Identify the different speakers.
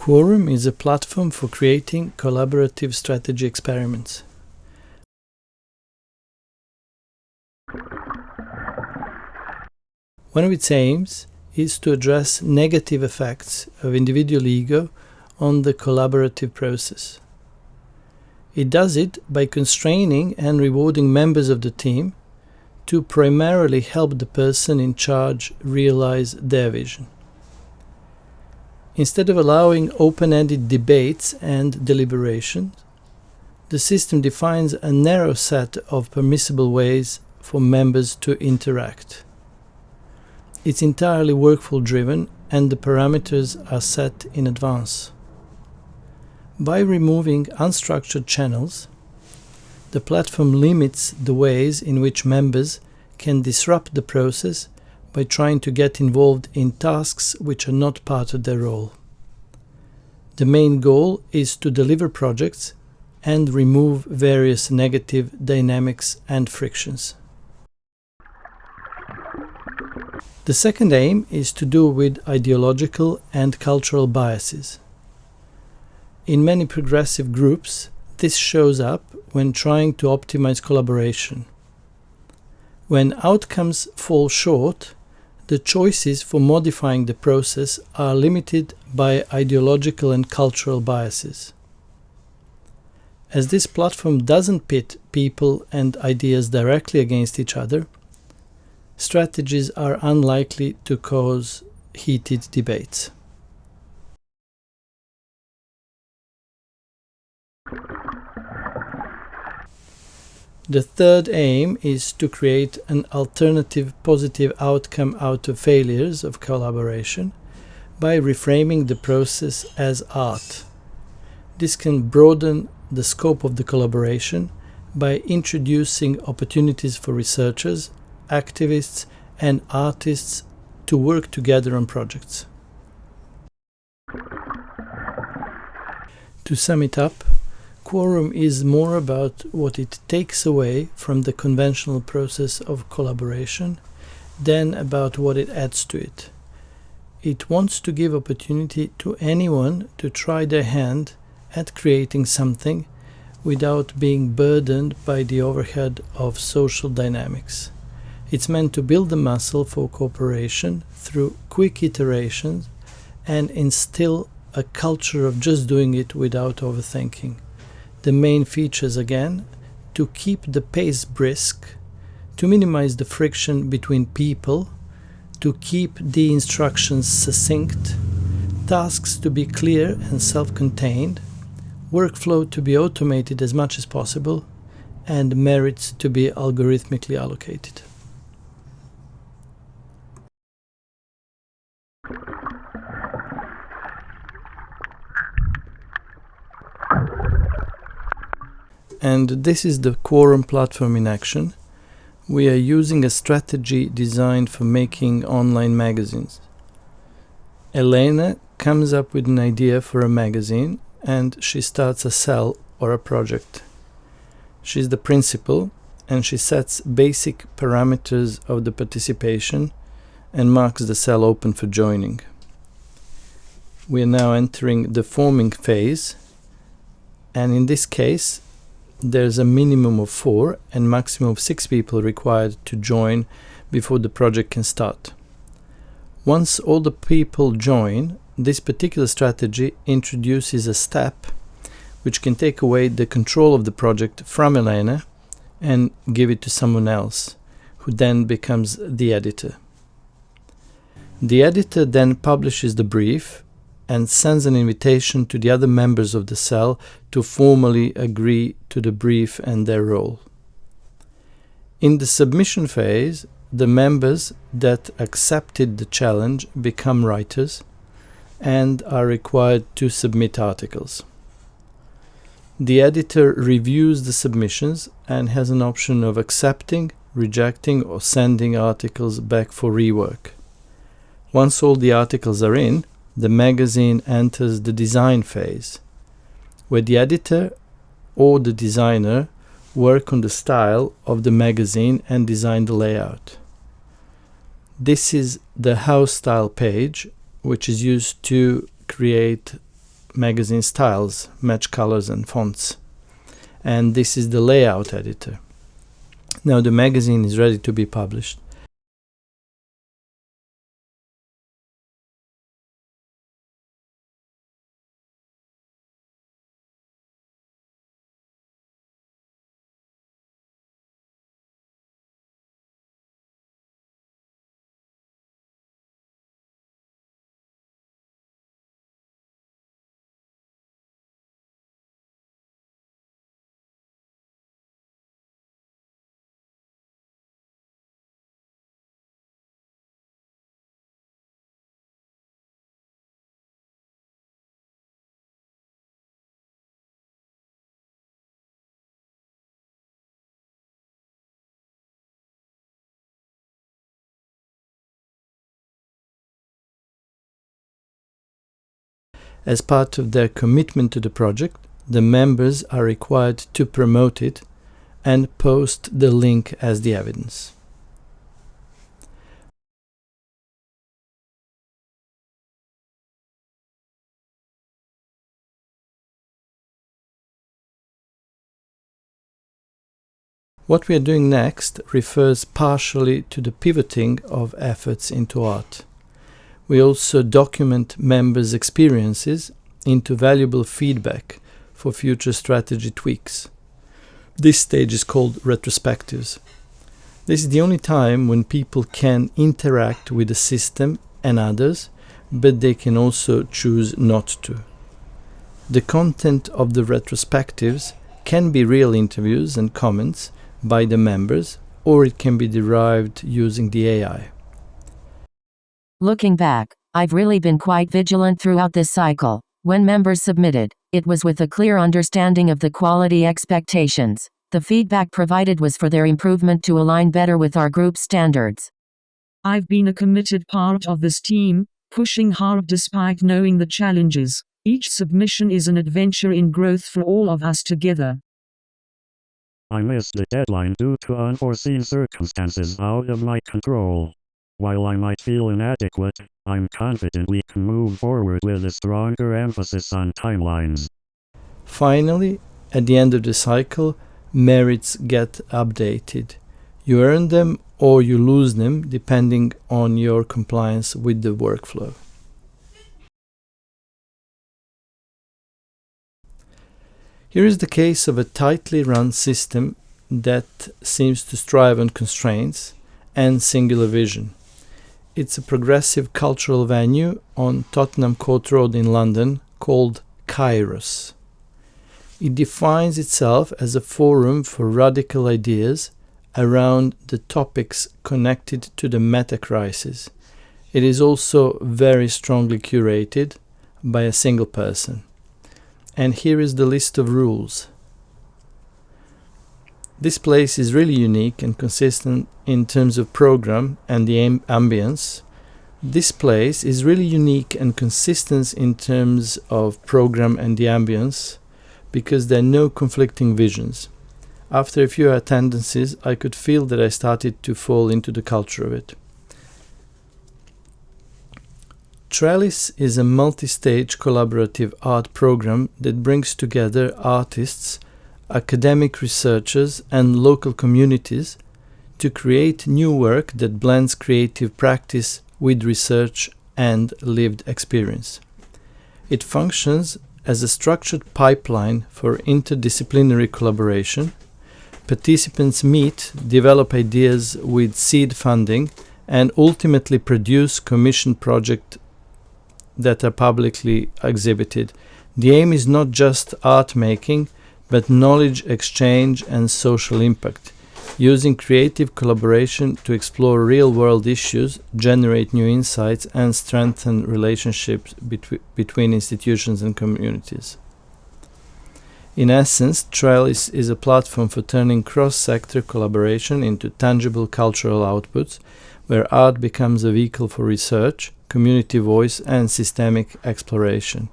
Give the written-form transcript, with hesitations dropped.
Speaker 1: Quorum is a platform for creating collaborative strategy experiments. One of its aims is to address negative effects of individual ego on the collaborative process. It does it by constraining and rewarding members of the team to primarily help the person in charge realize their vision. Instead of allowing open-ended debates and deliberations, the system defines a narrow set of permissible ways for members to interact. It's entirely workflow-driven and the parameters are set in advance. By removing unstructured channels, the platform limits the ways in which members can disrupt the process by trying to get involved in tasks which are not part of their role. The main goal is to deliver projects and remove various negative dynamics and frictions. The second aim is to do with ideological and cultural biases. In many progressive groups, this shows up when trying to optimize collaboration. When outcomes fall short, the choices for modifying the process are limited by ideological and cultural biases. As this platform doesn't pit people and ideas directly against each other, strategies are unlikely to cause heated debates. The third aim is to create an alternative positive outcome out of failures of collaboration by reframing the process as art. This can broaden the scope of the collaboration by introducing opportunities for researchers, activists, and artists to work together on projects. To sum it up, Quorum is more about what it takes away from the conventional process of collaboration than about what it adds to it. It wants to give opportunity to anyone to try their hand at creating something without being burdened by the overhead of social dynamics. It's meant to build the muscle for cooperation through quick iterations and instill a culture of just doing it without overthinking. The main features again, to keep the pace brisk, to minimize the friction between people, to keep the instructions succinct, tasks to be clear and self-contained, workflow to be automated as much as possible, and merits to be algorithmically allocated. And this is the Quorum platform in action. We are using a strategy designed for making online magazines. Elena comes up with an idea for a magazine and she starts a cell or a project. She's the principal and she sets basic parameters of the participation and marks the cell open for joining. We are now entering the forming phase, and in this case there's a minimum of 4 and maximum of 6 people required to join before the project can start. Once all the people join, this particular strategy introduces a step which can take away the control of the project from Elena and give it to someone else, who then becomes the editor. The editor then publishes the brief and sends an invitation to the other members of the cell to formally agree to the brief and their role. In the submission phase, the members that accepted the challenge become writers and are required to submit articles. The editor reviews the submissions and has an option of accepting, rejecting, or sending articles back for rework. Once all the articles are in, the magazine enters the design phase, where the editor or the designer work on the style of the magazine and design the layout. This is the house style page, which is used to create magazine styles, match colors and fonts. And this is the layout editor. Now the magazine is ready to be published. As part of their commitment to the project, the members are required to promote it and post the link as the evidence. What we are doing next refers partially to the pivoting of efforts into art. We also document members' experiences into valuable feedback for future strategy tweaks. This stage is called retrospectives. This is the only time when people can interact with the system and others, but they can also choose not to. The content of the retrospectives can be real interviews and comments by the members, or it can be derived using the AI.
Speaker 2: Looking back, I've really been quite vigilant throughout this cycle. When members submitted, it was with a clear understanding of the quality expectations. The feedback provided was for their improvement to align better with our group's standards.
Speaker 3: I've been a committed part of this team, pushing hard despite knowing the challenges. Each submission is an adventure in growth for all of us together.
Speaker 4: I missed the deadline due to unforeseen circumstances out of my control. While I might feel inadequate, I'm confident we can move forward with a stronger emphasis on timelines.
Speaker 1: Finally, at the end of the cycle, merits get updated. You earn them or you lose them depending on your compliance with the workflow. Here is the case of a tightly run system that seems to strive on constraints and singular vision. It's a progressive cultural venue on Tottenham Court Road in London called Kairos. It defines itself as a forum for radical ideas around the topics connected to the meta-crisis. It is also very strongly curated by a single person. And here is the list of rules. This place is really unique and consistent in terms of program and the ambience. This place is really unique and consistent in terms of program and the ambience because there are no conflicting visions. After a few attendances, I could feel that I started to fall into the culture of it. Trellis is a multi-stage collaborative art program that brings together artists, academic researchers and local communities to create new work that blends creative practice with research and lived experience. It functions as a structured pipeline for interdisciplinary collaboration. Participants meet, develop ideas with seed funding, and ultimately produce commissioned projects that are publicly exhibited. The aim is not just art making, but knowledge exchange and social impact, using creative collaboration to explore real-world issues, generate new insights, and strengthen relationships between institutions and communities. In essence, Trellis is a platform for turning cross-sector collaboration into tangible cultural outputs, where art becomes a vehicle for research, community voice, and systemic exploration.